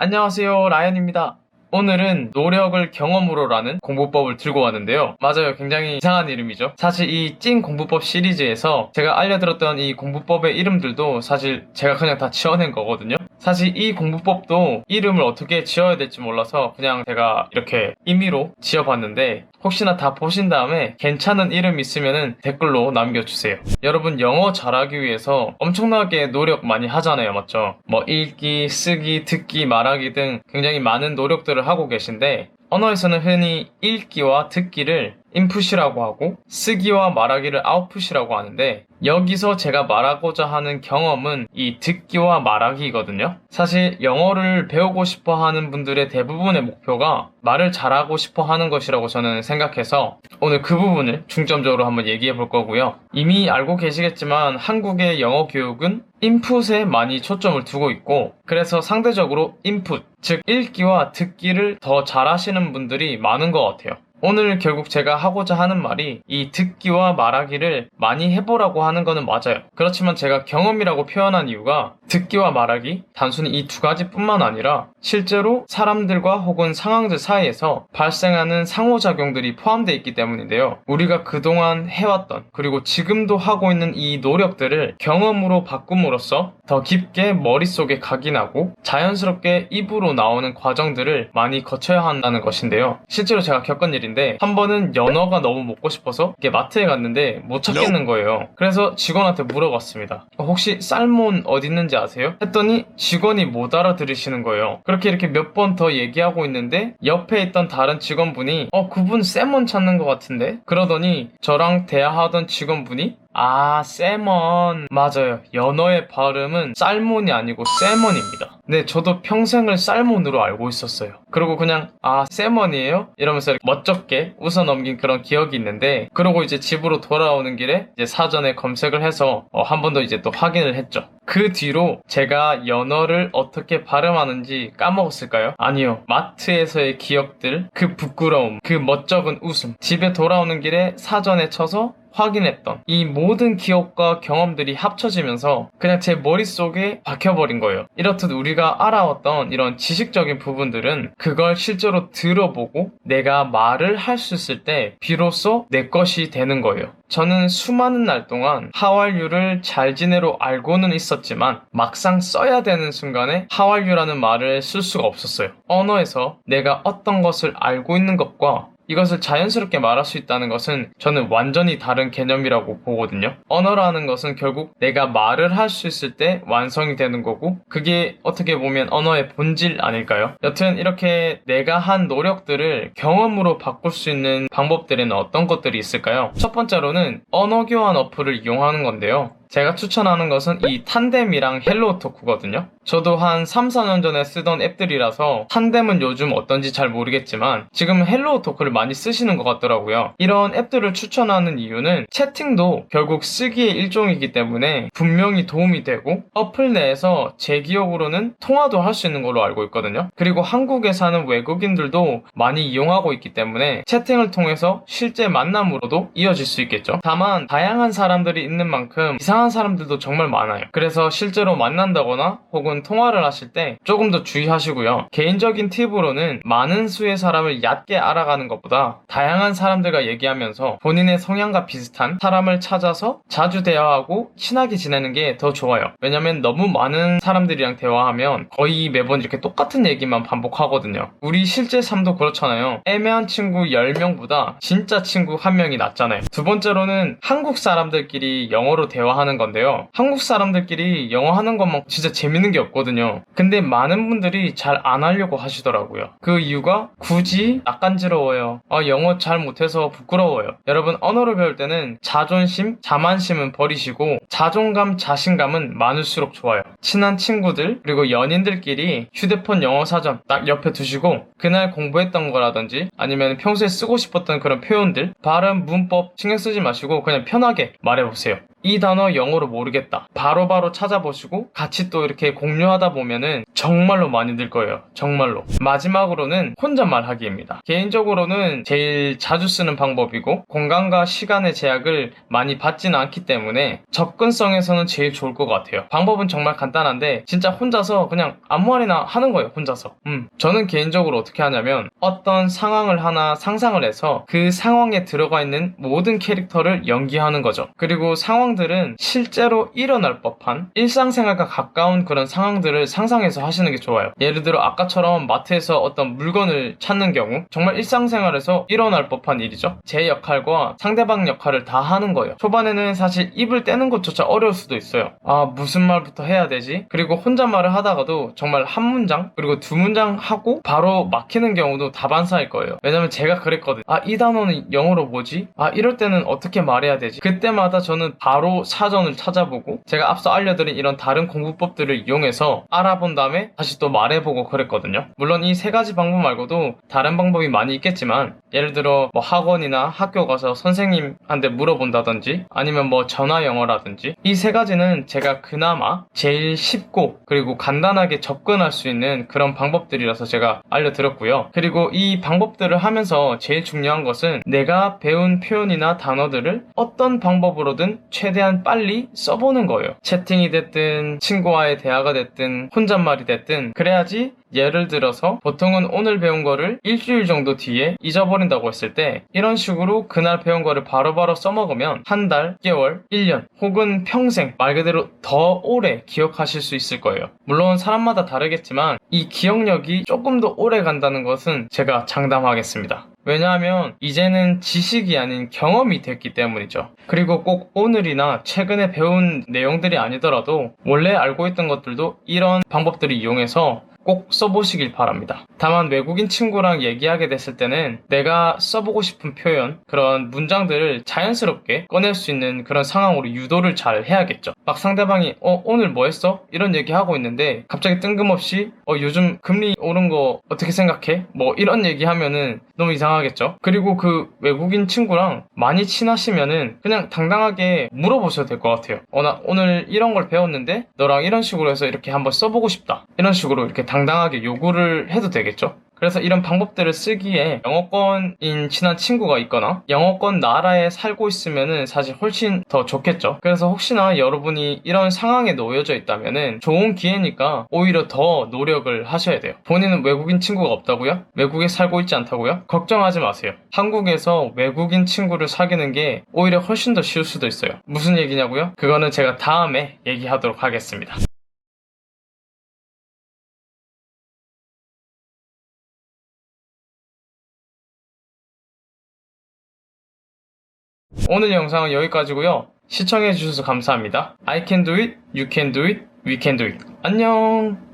안녕하세요, 라이언입니다. 오늘은 노력을 경험으로라는 공부법을 들고 왔는데요. 맞아요, 굉장히 이상한 이름이죠. 사실 이 찐 공부법 시리즈에서 제가 알려드렸던 이 공부법의 이름들도 사실 제가 그냥 다 지어낸 거거든요. 사실 이 공부법도 이름을 어떻게 지어야 될지 몰라서 그냥 제가 이렇게 임의로 지어봤는데, 혹시나 다 보신 다음에 괜찮은 이름 있으면 댓글로 남겨주세요. 여러분, 영어 잘하기 위해서 엄청나게 노력 많이 하잖아요, 맞죠? 뭐 읽기, 쓰기, 듣기, 말하기 등 굉장히 많은 노력들을 하고 계신데, 언어에서는 흔히 읽기와 듣기를 인풋이라고 하고 쓰기와 말하기를 아웃풋이라고 하는데, 여기서 제가 말하고자 하는 경험은 이 듣기와 말하기거든요. 사실 영어를 배우고 싶어 하는 분들의 대부분의 목표가 말을 잘하고 싶어 하는 것이라고 저는 생각해서 오늘 그 부분을 중점적으로 한번 얘기해 볼 거고요. 이미 알고 계시겠지만 한국의 영어 교육은 인풋에 많이 초점을 두고 있고, 그래서 상대적으로 인풋, 즉 읽기와 듣기를 더 잘하시는 분들이 많은 것 같아요. 오늘 결국 제가 하고자 하는 말이 이 듣기와 말하기를 많이 해보라고 하는 거는 맞아요. 그렇지만 제가 경험이라고 표현한 이유가 듣기와 말하기, 단순히 이 두 가지뿐만 아니라 실제로 사람들과 혹은 상황들 사이에서 발생하는 상호작용들이 포함되어 있기 때문인데요. 우리가 그동안 해왔던, 그리고 지금도 하고 있는 이 노력들을 경험으로 바꿈으로써 더 깊게 머릿속에 각인하고 자연스럽게 입으로 나오는 과정들을 많이 거쳐야 한다는 것인데요. 실제로 제가 겪은 일인데, 한 번은 연어가 너무 먹고 싶어서 이게 마트에 갔는데 못 찾겠는 거예요. 그래서 직원한테 물어봤습니다. 혹시 쌀몬 어디 있는지 아세요? 했더니 직원이 못 알아들으시는 거예요. 그렇게 이렇게 몇 번 더 얘기하고 있는데 옆에 있던 다른 직원분이 그분 쌀몬 찾는 것 같은데? 그러더니 저랑 대화하던 직원분이 세먼. 맞아요. 연어의 발음은 쌀몬이 아니고 세먼입니다. 네, 저도 평생을 쌀몬으로 알고 있었어요. 그리고 그냥 세먼이에요? 이러면서 멋쩍게 웃어 넘긴 그런 기억이 있는데, 그러고 이제 집으로 돌아오는 길에 이제 사전에 검색을 해서 한 번 더 이제 또 확인을 했죠. 그 뒤로 제가 연어를 어떻게 발음하는지 까먹었을까요? 아니요. 마트에서의 기억들, 그 부끄러움, 그 멋쩍은 웃음, 집에 돌아오는 길에 사전에 쳐서 확인했던 이 모든 기억과 경험들이 합쳐지면서 그냥 제 머릿속에 박혀버린 거예요. 이렇듯 우리가 알아왔던 이런 지식적인 부분들은 그걸 실제로 들어보고 내가 말을 할 수 있을 때 비로소 내 것이 되는 거예요. 저는 수많은 날 동안 How are you를 잘 지내로 알고는 있었지만 막상 써야 되는 순간에 How are you라는 말을 쓸 수가 없었어요. 언어에서 내가 어떤 것을 알고 있는 것과 이것을 자연스럽게 말할 수 있다는 것은 저는 완전히 다른 개념이라고 보거든요. 언어라는 것은 결국 내가 말을 할 수 있을 때 완성이 되는 거고, 그게 어떻게 보면 언어의 본질 아닐까요? 여튼 이렇게 내가 한 노력들을 경험으로 바꿀 수 있는 방법들에는 어떤 것들이 있을까요? 첫 번째로는 언어 교환 어플을 이용하는 건데요. 제가 추천하는 것은 이 탄뎀이랑 헬로토크거든요. 저도 한 3, 4년 전에 쓰던 앱들이라서 탄뎀은 요즘 어떤지 잘 모르겠지만 지금은 헬로토크를 많이 쓰시는 것 같더라고요. 이런 앱들을 추천하는 이유는 채팅도 결국 쓰기의 일종이기 때문에 분명히 도움이 되고, 어플 내에서 제 기억으로는 통화도 할 수 있는 걸로 알고 있거든요. 그리고 한국에 사는 외국인들도 많이 이용하고 있기 때문에 채팅을 통해서 실제 만남으로도 이어질 수 있겠죠. 다만 다양한 사람들이 있는 만큼 이상한 사람들도 정말 많아요. 그래서 실제로 만난다거나 혹은 통화를 하실 때 조금 더 주의하시고요. 개인적인 팁으로는 많은 수의 사람을 얕게 알아가는 것보다 다양한 사람들과 얘기하면서 본인의 성향과 비슷한 사람을 찾아서 자주 대화하고 친하게 지내는 게 더 좋아요. 왜냐면 너무 많은 사람들이랑 대화하면 거의 매번 이렇게 똑같은 얘기만 반복하거든요. 우리 실제 삶도 그렇잖아요. 애매한 친구 10명보다 진짜 친구 1명이 낫잖아요. 두 번째로는 한국 사람들끼리 영어로 대화하는 건데요. 한국 사람들끼리 영어 하는 것만 진짜 재밌는 게 없거든요. 근데 많은 분들이 잘 안 하려고 하시더라고요. 그 이유가 굳이 낯간지러워요. 영어 잘 못해서 부끄러워요. 여러분, 언어를 배울 때는 자존심, 자만심은 버리시고 자존감, 자신감은 많을수록 좋아요. 친한 친구들 그리고 연인들끼리 휴대폰 영어 사전 딱 옆에 두시고 그날 공부했던 거라든지 아니면 평소에 쓰고 싶었던 그런 표현들, 발음, 문법 신경 쓰지 마시고 그냥 편하게 말해보세요. 이 단어 영어로 모르겠다. 바로바로 찾아보시고 같이 또 이렇게 공유하다 보면은 정말로 많이 늘 거예요. 정말로. 마지막으로는 혼잣말하기입니다. 개인적으로는 제일 자주 쓰는 방법이고 공간과 시간의 제약을 많이 받지는 않기 때문에 접근성에서는 제일 좋을 것 같아요. 방법은 정말 간단한데 진짜 혼자서 그냥 아무 말이나 하는 거예요. 혼자서. 저는 개인적으로 어떻게 하냐면 어떤 상황을 하나 상상을 해서 그 상황에 들어가 있는 모든 캐릭터를 연기하는 거죠. 그리고 상황들은 실제로 일어날 법한 일상생활과 가까운 그런 상황들을 상상해서 하시는 게 좋아요. 예를 들어 아까처럼 마트에서 어떤 물건을 찾는 경우 정말 일상생활에서 일어날 법한 일이죠. 제 역할과 상대방 역할을 다 하는 거예요. 초반에는 사실 입을 떼는 것조차 어려울 수도 있어요. 아, 무슨 말부터 해야 되지? 그리고 혼잣말을 하다가도 정말 한 문장 그리고 두 문장 하고 바로 막히는 경우도 다반사일 거예요. 왜냐면 제가 그랬거든요. 아, 이 단어는 영어로 뭐지? 아, 이럴 때는 어떻게 말해야 되지? 그때마다 저는 바로 사전을 찾아보고 제가 앞서 알려드린 이런 다른 공부법들을 이용해서 알아본 다음에 다시 또 말해보고 그랬거든요. 물론 이 세 가지 방법 말고도 다른 방법이 많이 있겠지만 예를 들어 뭐 학원이나 학교 가서 선생님한테 물어본다든지 아니면 뭐 전화 영어라든지 이 세 가지는 제가 그나마 제일 쉽고 그리고 간단하게 접근할 수 있는 그런 방법들이라서 제가 알려드렸고요. 그리고 이 방법들을 하면서 제일 중요한 것은 내가 배운 표현이나 단어들을 어떤 방법으로든 최대한 빨리 써보는 거예요. 채팅이 됐든 친구와의 대화가 됐든 혼잣말이 됐든 그래야지 예를 들어서 보통은 오늘 배운 거를 일주일 정도 뒤에 잊어버린다고 했을 때 이런 식으로 그날 배운 거를 바로바로 써먹으면 한 달, 개월, 1년 혹은 평생 말 그대로 더 오래 기억하실 수 있을 거예요. 물론 사람마다 다르겠지만 이 기억력이 조금 더 오래 간다는 것은 제가 장담하겠습니다. 왜냐하면 이제는 지식이 아닌 경험이 됐기 때문이죠. 그리고 꼭 오늘이나 최근에 배운 내용들이 아니더라도 원래 알고 있던 것들도 이런 방법들을 이용해서 꼭 써보시길 바랍니다. 다만 외국인 친구랑 얘기하게 됐을 때는 내가 써보고 싶은 표현, 그런 문장들을 자연스럽게 꺼낼 수 있는 그런 상황으로 유도를 잘 해야겠죠. 막 상대방이 오늘 뭐 했어? 이런 얘기하고 있는데 갑자기 뜬금없이 요즘 금리 오른 거 어떻게 생각해? 뭐 이런 얘기하면은 너무 이상하겠죠. 그리고 그 외국인 친구랑 많이 친하시면은 그냥 당당하게 물어보셔도 될 것 같아요. 나 오늘 이런 걸 배웠는데 너랑 이런 식으로 해서 이렇게 한번 써보고 싶다. 이런 식으로 이렇게 당당하게 요구를 해도 되겠죠. 그래서 이런 방법들을 쓰기에 영어권인 친한 친구가 있거나 영어권 나라에 살고 있으면은 사실 훨씬 더 좋겠죠. 그래서 혹시나 여러분이 이런 상황에 놓여져 있다면은 좋은 기회니까 오히려 더 노력을 하셔야 돼요. 본인은 외국인 친구가 없다고요? 외국에 살고 있지 않다고요? 걱정하지 마세요. 한국에서 외국인 친구를 사귀는 게 오히려 훨씬 더 쉬울 수도 있어요. 무슨 얘기냐고요? 그거는 제가 다음에 얘기하도록 하겠습니다. 오늘 영상은 여기까지고요. 시청해주셔서 감사합니다. I can do it, you can do it, we can do it. 안녕!